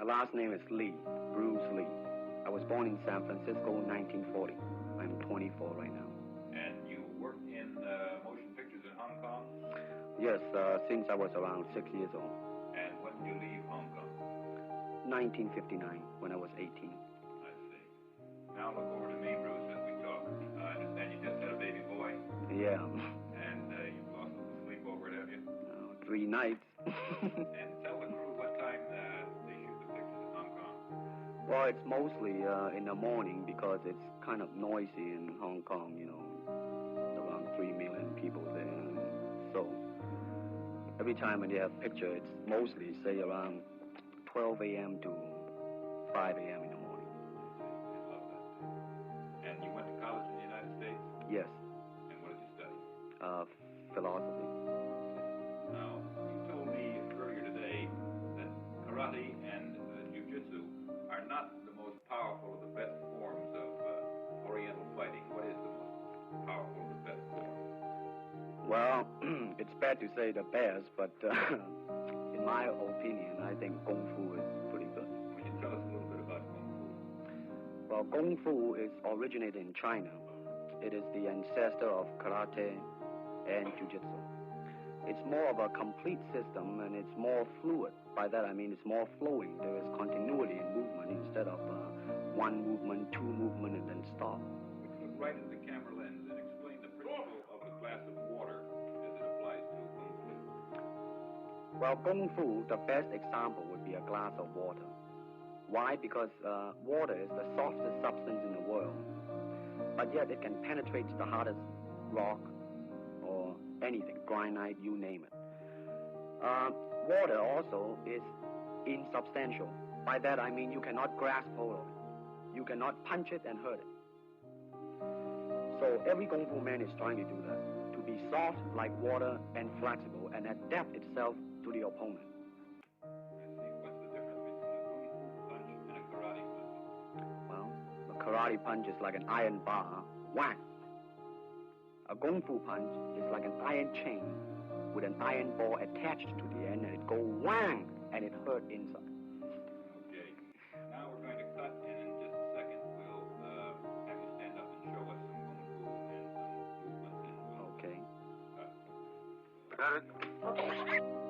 My last name is Lee, Bruce Lee. I was born in San Francisco in 1940. I'm 24 right now. And you worked in motion pictures in Hong Kong? Yes, since I was around 6 years old. And when did you leave Hong Kong? 1959, when I was 18. I see. Now look over to me, Bruce, as we talk. I understand you just had a baby boy? Yeah. And you've lost the sleep over it, have you? 3 nights. And tell the crew what time they shoot the pictures in Hong Kong. Well, it's mostly in the morning because it's kind of noisy in Hong Kong, you know, around 3 million people there. And so every time when they have picture, it's mostly, say, around 12 a.m. to 5 a.m. in the morning. I love that. And you went to college in the United States? Yes. And what did you study? Philosophy. Now, you told me earlier today that karate and jiu-jitsu are not the most powerful of the best forms of Oriental fighting. What is the most powerful of the best form? Well, it's bad to say the best, but in my opinion, I think Kung Fu is pretty good. Would you tell us a little bit about Kung Fu? Well, Kung Fu is originated in China. It is the ancestor of karate and jiu-jitsu. It's more of a complete system, and it's more fluid. By that I mean it's more flowing. There is continuity in movement instead of one movement, two movement, and then stop. Would you look right into the camera lens and explain the principle of the glass of water as it applies to Kung Fu? Well, Kung Fu, the best example would be a glass of water. Why? Because water is the softest substance in the world, but yet it can penetrate the hardest rock or anything, granite, you name it. Water also is insubstantial. By that I mean you cannot grasp hold of it. You cannot punch it and hurt it. So every Kung Fu man is trying to do that, to be soft like water and flexible and adapt itself to the opponent. I see. What's the difference between a Kung Fu punch and a karate punch? Well, the karate punch is like an iron bar, whack. A Kung Fu punch is like an iron chain with an iron ball attached to the end, and it go whang, and it hurt inside. Okay. Now we're going to cut, and in just a second we'll have you stand up and show us some Kung Fu and some movements, and we'll Okay. cut. Got it.